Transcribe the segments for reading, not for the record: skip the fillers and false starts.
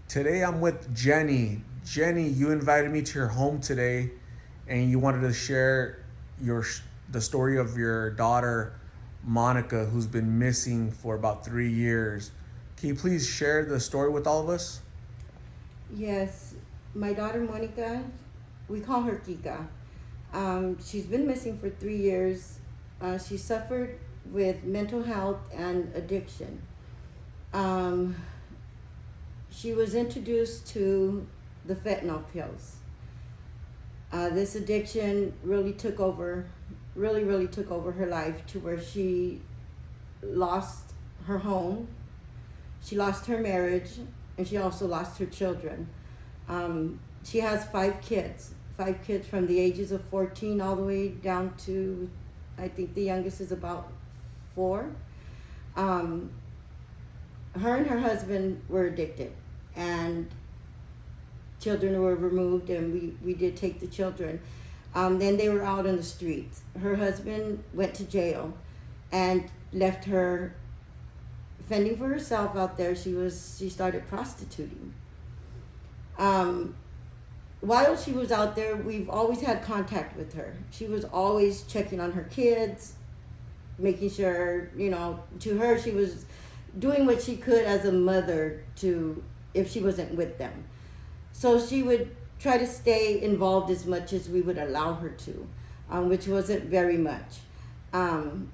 Today I'm with Jenny. Jenny, you invited me to your home today, and you wanted to share your the story of your daughter, Monica, who's been missing for about 3 years. Can you please share the story with all of us? Yes, my daughter Monica, we call her Kika. She's been missing for 3 years. She suffered with mental health and addiction. Um, she was introduced to the fentanyl pills. This addiction really took over her life to where she lost her home, she lost her marriage, and she also lost her children. She has 5 kids from the ages of 14 all the way down to, I think the youngest is about 4. Um, her and her husband were addicted, and children were removed, and we did take the children. Then they were out on the streets. Her husband went to jail and left her fending for herself out there. She started prostituting. Um, while she was out there, we've always had contact with her. She was always checking on her kids, making sure, to her, she was doing what she could as a mother to, if she wasn't with them. So she would try to stay involved as much as we would allow her to, which wasn't very much. Um,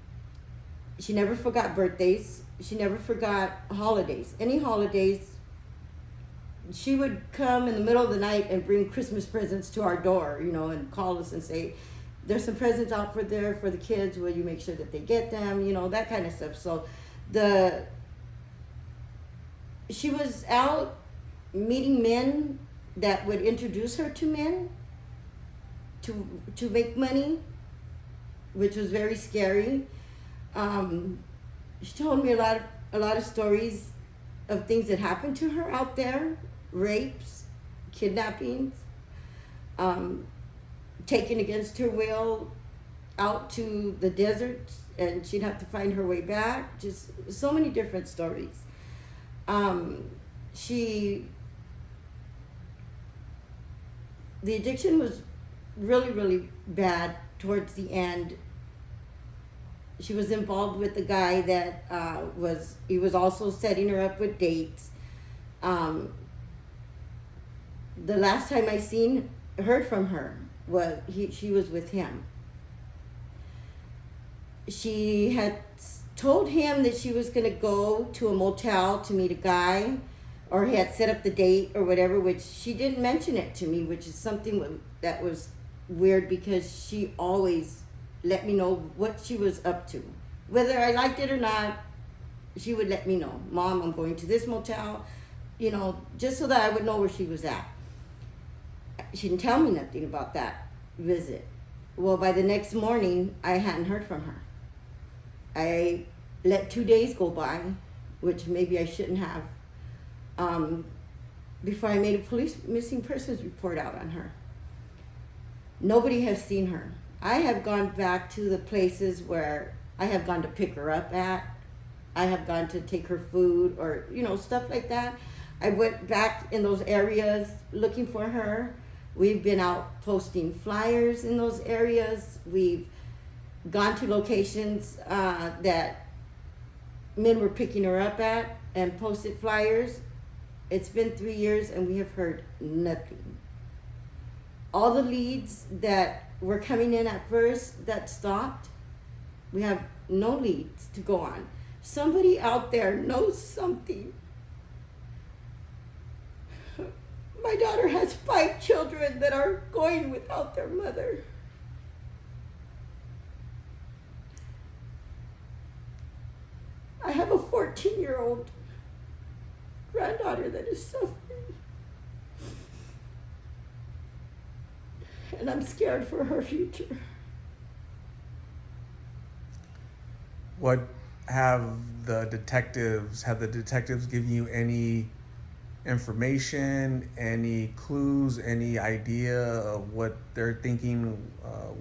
she never forgot birthdays. She never forgot holidays. Any holidays, she would come in the middle of the night and bring Christmas presents to our door, and call us and say, there's some presents out for the kids. Will you make sure that they get them? That kind of stuff. So she was out meeting men that would introduce her to men to make money, which was very scary. She told me a lot of stories of things that happened to her out there: rapes, kidnappings, taken against her will out to the desert, and she'd have to find her way back. Just so many different stories. She The addiction was really bad towards the end. She was involved with a guy that he was also setting her up with dates. The last time I heard from her was she was with him. She had told him that she was going to go to a motel to meet a guy, or he had set up the date or whatever, which she didn't mention it to me, which is something that was weird, because she always let me know what she was up to. Whether I liked it or not, she would let me know. Mom, I'm going to this motel, just so that I would know where she was at. She didn't tell me nothing about that visit. Well, by the next morning, I hadn't heard from her. I let 2 days go by, which maybe I shouldn't have, before I made a police missing persons report out on her. Nobody has seen her. I have gone back to the places where I have gone to pick her up at. I have gone to take her food, or, stuff like that. I went back in those areas looking for her. We've been out posting flyers in those areas. We've gone to locations that men were picking her up at and posted flyers. It's been 3 years and we have heard nothing. All the leads that were coming in at first, that stopped. We have no leads to go on. Somebody out there knows something. My daughter has 5 children that are going without their mother. I have a 14-year-old granddaughter that is suffering. And I'm scared for her future. What have the detectives given you any information, any clues, any idea of what they're thinking,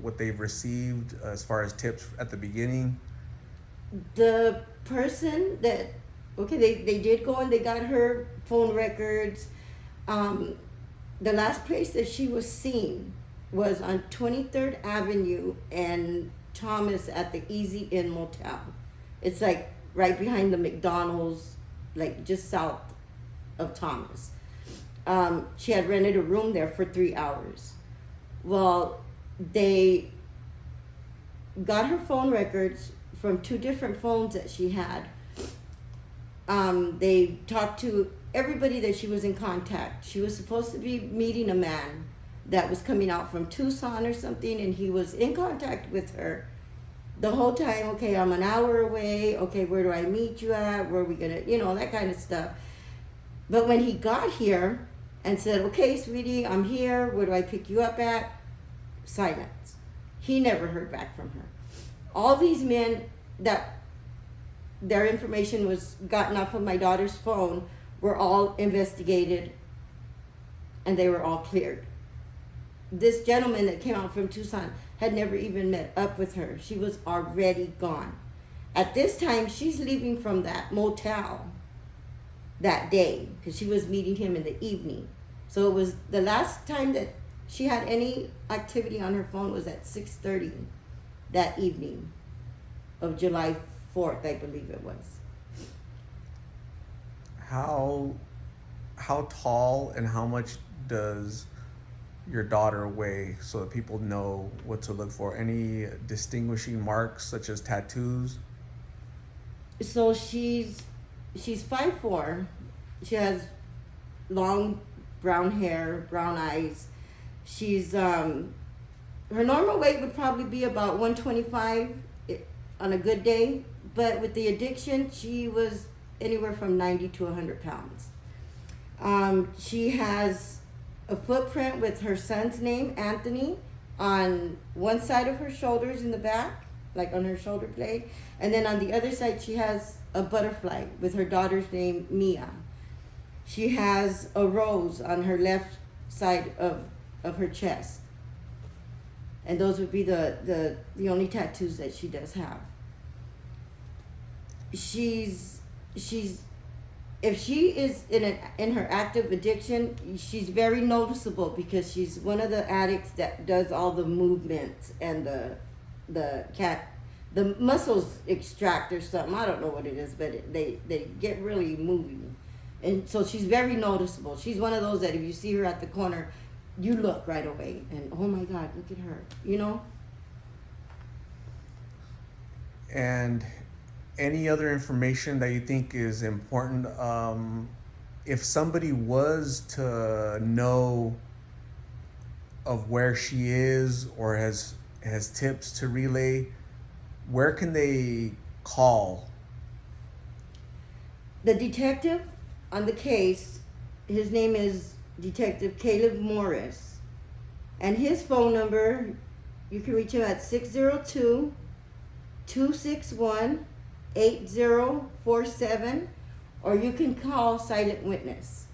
what they've received as far as tips at the beginning? The person that, okay, they did go and they got her phone records. Um, the last place that she was seen was on 23rd Avenue and Thomas at the Easy Inn Motel. It's like right behind the McDonald's, like just south of Thomas. She had rented a room there for 3 hours. Well, they got her phone records from 2 different phones that she had. They talked to everybody that she was in contact. She was supposed to be meeting a man that was coming out from Tucson or something, and he was in contact with her the whole time. Okay, I'm an hour away. Okay, where do I meet you at? Where are we gonna, that kind of stuff. But when he got here and said, okay, sweetie, I'm here. Where do I pick you up at? Silence. He never heard back from her. All these men that their information was gotten off of my daughter's phone were all investigated, and they were all cleared. This gentleman that came out from Tucson had never even met up with her. She was already gone. At this time, she's leaving from that motel that day because she was meeting him in the evening. So it was the last time that she had any activity on her phone was at 6:30 that evening of July 4th, I believe it was. How tall and how much does your daughter weigh so that people know what to look for? Any distinguishing marks such as tattoos? So she's 5'4". She has long brown hair, brown eyes. She's her normal weight would probably be about 125 on a good day, but with the addiction, she was anywhere from 90 to 100 pounds. She has a footprint with her son's name, Anthony, on one side of her shoulders in the back, like on her shoulder blade. And then on the other side, she has a butterfly with her daughter's name, Mia. She has a rose on her left side of her chest. And those would be the only tattoos that she does have. She's if she is in her active addiction, she's very noticeable because she's one of the addicts that does all the movements and the muscles extract or something. I don't know what it is, but they get really moving, and so she's very noticeable. She's one of those that if you see her at the corner, you look right away and oh my God, look at her, And any other information that you think is important, if somebody was to know of where she is or has tips to relay, where can they call? The detective on the case, his name is Detective Caleb Morris, and his phone number, you can reach him at 602-261-8047, or you can call Silent Witness.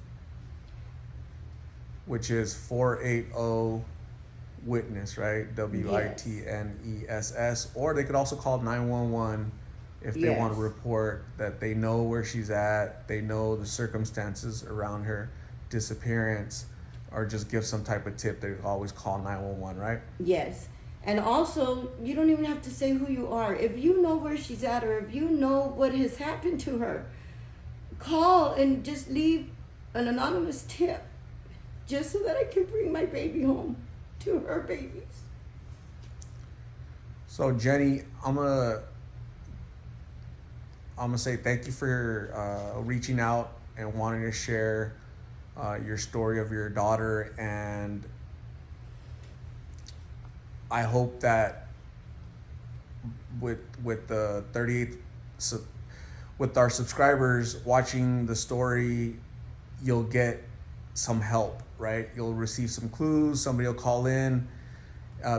Which is 480 witness, right? WITNESS. Or they could also call 911 if they want to report that they know where she's at, they know the circumstances around her disappearance, or just give some type of tip. They always call 911, right? Yes. And also, you don't even have to say who you are. If you know where she's at or if you know what has happened to her, call and just leave an anonymous tip just so that I can bring my baby home to her babies. So Jenny, I'm gonna say thank you for reaching out and wanting to share your story of your daughter, and I hope that with the 38th with our subscribers watching the story, you'll get some help, right? You'll receive some clues. Somebody will call in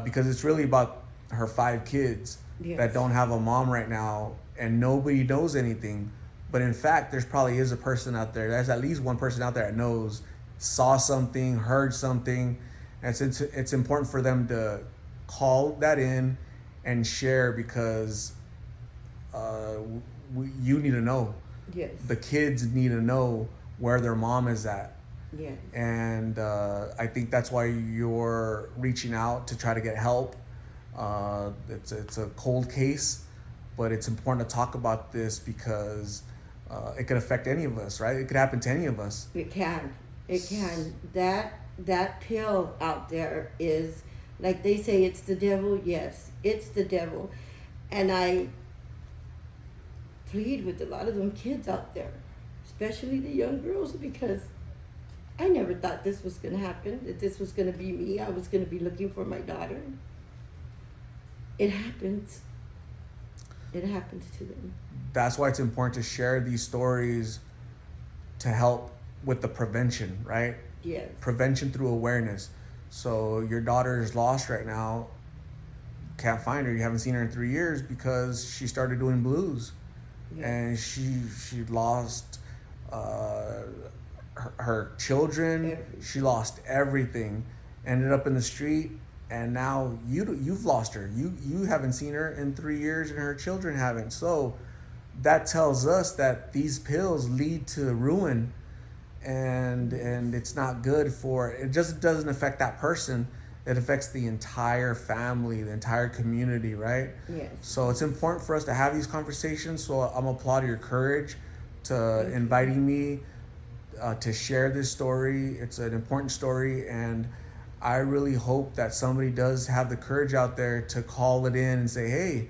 because it's really about her 5 kids that don't have a mom right now, and nobody knows anything. But in fact, there's probably is a person out there. There's at least one person out there that knows, saw something, heard something, and it's important for them to call that in and share because you need to know. Yes. The kids need to know where their mom is at. Yes. And I think that's why you're reaching out to try to get help. It's a cold case, but it's important to talk about this because it could affect any of us, right? It could happen to any of us. It can. It can. That pill out there is, like they say, it's the devil. Yes, it's the devil. And I plead with a lot of them kids out there, especially the young girls, because I never thought this was going to happen, that this was going to be me. I was going to be looking for my daughter. It happens. It happens to them. That's why it's important to share these stories to help with the prevention, right? Yes. Prevention through awareness. So your daughter is lost right now. Can't find her. You haven't seen her in 3 years because she started doing blues, Yes. and she lost her children. Everything. She lost everything. Ended up in the street, and now you've lost her. You haven't seen her in 3 years, and her children haven't. So that tells us that these pills lead to ruin, and it's not good for it. Just doesn't affect that person. It affects the entire family, the entire community, right? Yes. So it's important for us to have these conversations. So I'm applauding your courage to Thank you. inviting me to share this story. It's an important story, and I really hope that somebody does have the courage out there to call it in and say, hey,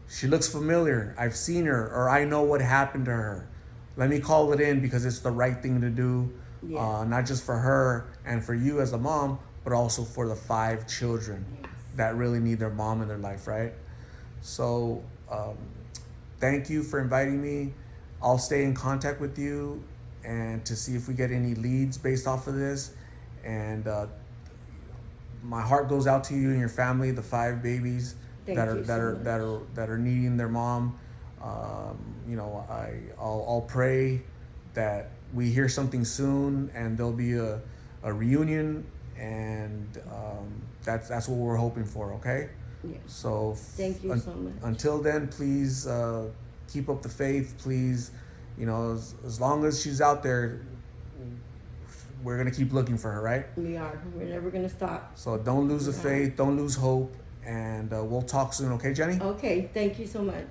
she looks familiar. I've seen her, or I know what happened to her. Let me call it in because it's the right thing to do, Yeah. not just for her and for you as a mom, but also for the 5 children Yes. that really need their mom in their life, right? So thank you for inviting me. I'll stay in contact with you and to see if we get any leads based off of this. And my heart goes out to you and your family, the 5 babies Thank that are you that so are much. that are needing their mom. I'll pray that we hear something soon and there'll be a reunion, and that's what we're hoping for. Okay. Yes. So Thank you so much. until then, please keep up the faith. Please, as long as she's out there, we're gonna keep looking for her, right? We are. We're never going to stop. So don't lose the Yeah. faith, don't lose hope, and we'll talk soon, okay, Jenny? Okay. Thank you so much.